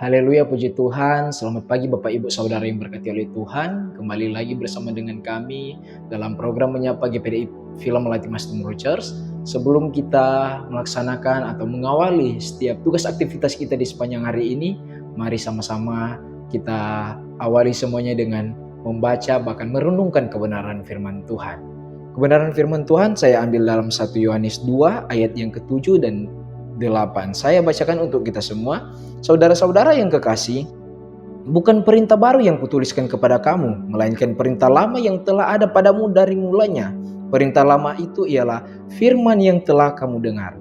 Haleluya, puji Tuhan. Selamat pagi Bapak Ibu Saudara yang berkati oleh Tuhan. Kembali lagi bersama dengan kami dalam program Menyapa GPDI Film Melati Mas Tumoro Church. Sebelum kita melaksanakan atau mengawali setiap tugas aktivitas kita di sepanjang hari ini, mari sama-sama kita awali semuanya dengan membaca bahkan merenungkan kebenaran firman Tuhan. Kebenaran firman Tuhan saya ambil dalam 1 Yohanes 2 ayat yang ke-7 dan 8. Saya bacakan untuk kita semua. Saudara-saudara yang kekasih, bukan perintah baru yang kutuliskan kepada kamu, melainkan perintah lama yang telah ada padamu dari mulanya. Perintah lama itu ialah firman yang telah kamu dengar.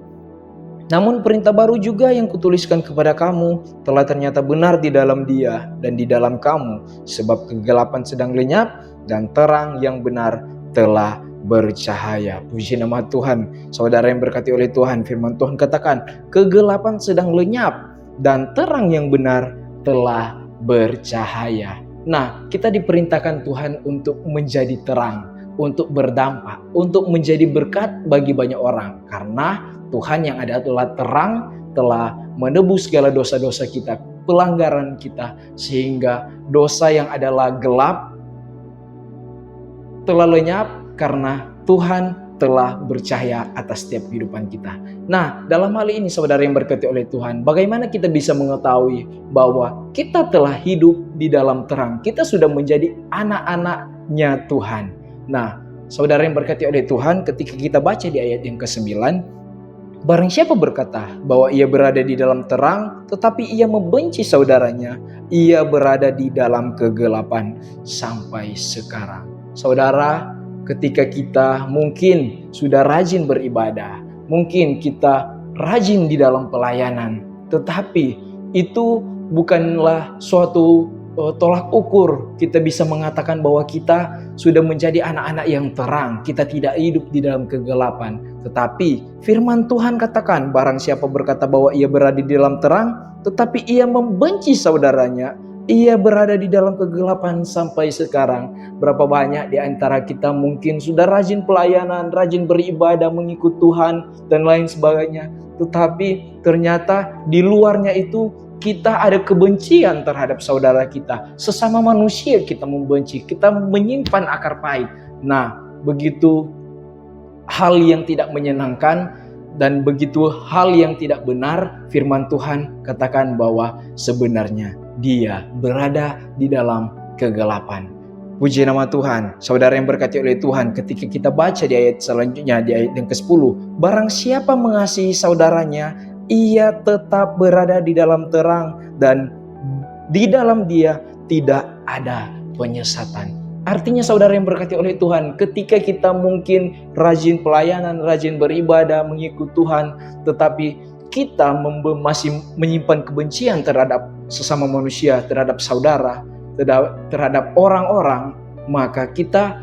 Namun perintah baru juga yang kutuliskan kepada kamu telah ternyata benar di dalam Dia dan di dalam kamu, sebab kegelapan sedang lenyap dan terang yang benar telah bercahaya. Puji nama Tuhan. Saudara yang berkati oleh Tuhan, firman Tuhan katakan, kegelapan sedang lenyap dan terang yang benar telah bercahaya. Nah, kita diperintahkan Tuhan untuk menjadi terang, untuk berdampak, untuk menjadi berkat bagi banyak orang. Karena Tuhan yang ada adalah terang, telah menebus segala dosa-dosa kita, pelanggaran kita, sehingga dosa yang adalah gelap telah lenyap karena Tuhan telah bercahaya atas setiap kehidupan kita. Nah, dalam hal ini saudara yang berkati oleh Tuhan, bagaimana kita bisa mengetahui bahwa kita telah hidup di dalam terang? Kita sudah menjadi anak-anaknya Tuhan. Nah, saudara yang berkati oleh Tuhan, ketika kita baca di ayat yang ke-9, barang siapa berkata bahwa ia berada di dalam terang, tetapi ia membenci saudaranya, ia berada di dalam kegelapan sampai sekarang. Saudara, ketika kita mungkin sudah rajin beribadah, mungkin kita rajin di dalam pelayanan, tetapi itu bukanlah suatu tolak ukur kita bisa mengatakan bahwa kita sudah menjadi anak-anak yang terang, kita tidak hidup di dalam kegelapan. Tetapi firman Tuhan katakan, barang siapa berkata bahwa ia berada di dalam terang, tetapi ia membenci saudaranya, ia berada di dalam kegelapan sampai sekarang. Berapa banyak di antara kita mungkin sudah rajin pelayanan, rajin beribadah, mengikut Tuhan dan lain sebagainya. Tetapi ternyata di luarnya itu kita ada kebencian terhadap saudara kita. Sesama manusia kita membenci, kita menyimpan akar pahit. Nah, begitu hal yang tidak menyenangkan dan begitu hal yang tidak benar, firman Tuhan katakan bahwa sebenarnya dia berada di dalam kegelapan. Puji nama Tuhan. Saudara yang berkati oleh Tuhan, ketika kita baca di ayat selanjutnya, di ayat yang ke-10, barang siapa mengasihi saudaranya, ia tetap berada di dalam terang dan di dalam dia tidak ada penyesatan. Artinya saudara yang berkati oleh Tuhan, ketika kita mungkin rajin pelayanan, rajin beribadah, mengikut Tuhan, tetapi kita masih menyimpan kebencian terhadap sesama manusia, terhadap saudara, terhadap orang-orang, maka kita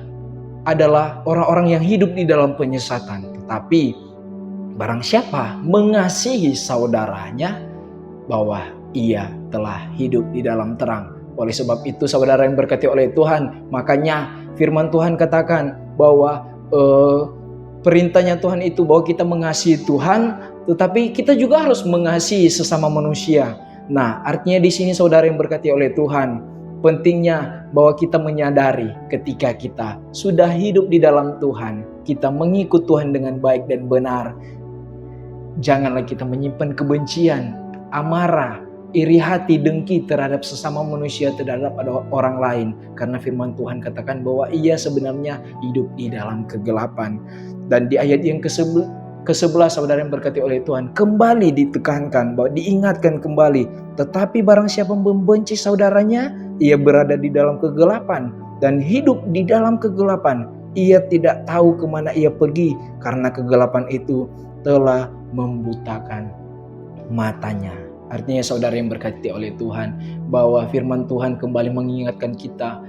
adalah orang-orang yang hidup di dalam penyesatan. Tetapi barang siapa mengasihi saudaranya, bahwa ia telah hidup di dalam terang. Oleh sebab itu saudara yang berkati oleh Tuhan, makanya firman Tuhan katakan bahwa perintahnya Tuhan itu bahwa kita mengasihi Tuhan, tetapi kita juga harus mengasihi sesama manusia. Nah, artinya di sini saudara yang berkati oleh Tuhan, pentingnya bahwa kita menyadari ketika kita sudah hidup di dalam Tuhan, kita mengikut Tuhan dengan baik dan benar. Janganlah kita menyimpan kebencian, amarah, iri hati, dengki terhadap sesama manusia, terhadap orang lain. Karena firman Tuhan katakan bahwa ia sebenarnya hidup di dalam kegelapan. Dan di ayat yang ke-11 saudara yang berkati oleh Tuhan, kembali ditekankan, bahwa diingatkan kembali, tetapi barang siapa membenci saudaranya, ia berada di dalam kegelapan dan hidup di dalam kegelapan. Ia tidak tahu kemana ia pergi, karena kegelapan itu telah membutakan matanya. Artinya saudara yang berkati oleh Tuhan, bahwa firman Tuhan kembali mengingatkan kita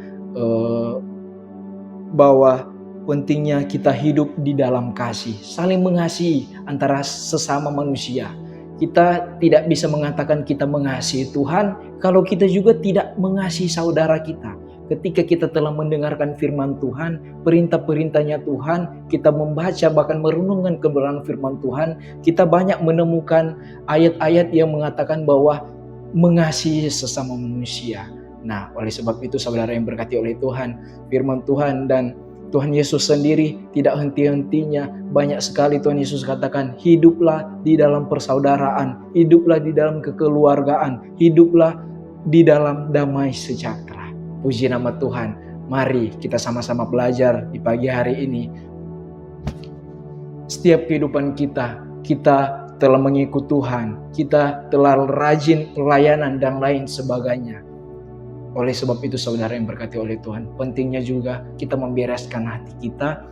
bahwa pentingnya kita hidup di dalam kasih, saling mengasihi antara sesama manusia. Kita tidak bisa mengatakan kita mengasihi Tuhan kalau kita juga tidak mengasihi saudara kita. Ketika kita telah mendengarkan firman Tuhan, perintah-perintahnya Tuhan, kita membaca bahkan merenungkan kebenaran firman Tuhan, kita banyak menemukan ayat-ayat yang mengatakan bahwa mengasihi sesama manusia. Nah, oleh sebab itu saudara yang berkati oleh Tuhan, firman Tuhan dan Tuhan Yesus sendiri tidak henti-hentinya. Banyak sekali Tuhan Yesus katakan, hiduplah di dalam persaudaraan, hiduplah di dalam kekeluargaan, hiduplah di dalam damai sejahtera. Puji nama Tuhan. Mari kita sama-sama belajar di pagi hari ini. Setiap kehidupan kita telah mengikut Tuhan, kita telah rajin pelayanan dan lain sebagainya. Oleh sebab itu saudara yang berkati oleh Tuhan, pentingnya juga kita membereskan hati kita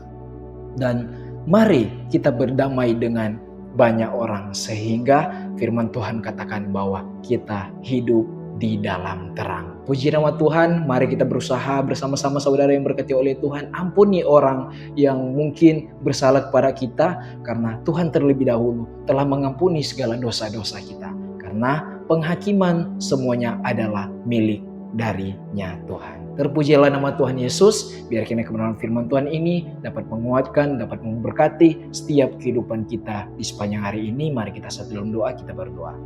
dan mari kita berdamai dengan banyak orang sehingga firman Tuhan katakan bahwa kita hidup di dalam terang. Puji nama Tuhan, mari kita berusaha bersama-sama saudara yang berkati oleh Tuhan, ampuni orang yang mungkin bersalah kepada kita, karena Tuhan terlebih dahulu telah mengampuni segala dosa-dosa kita. Karena penghakiman semuanya adalah milik darinya Tuhan. Terpujilah nama Tuhan Yesus. Biar kiranya kebenaran firman Tuhan ini dapat menguatkan, dapat memberkati setiap kehidupan kita di sepanjang hari ini. Mari kita satu dalam doa, kita berdoa.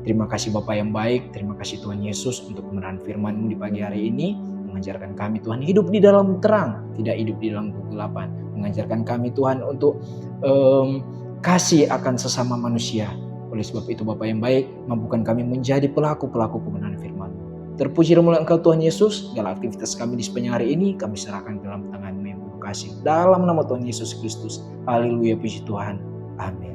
Terima kasih Bapa yang baik, terima kasih Tuhan Yesus untuk kebenaran firman-Mu di pagi hari ini. Mengajarkan kami Tuhan hidup di dalam terang, tidak hidup di dalam kegelapan. Mengajarkan kami Tuhan untuk kasih akan sesama manusia. Oleh sebab itu Bapa yang baik, mampukan kami menjadi pelaku-pelaku kebenaran firman-Mu. Terpuji dan mulia Engkau Tuhan Yesus. Dalam aktivitas kami di sepanjang hari ini, kami serahkan dalam tangan-Mu yang penuh kasih. Dalam nama Tuhan Yesus Kristus. Haleluya, puji Tuhan. Amin.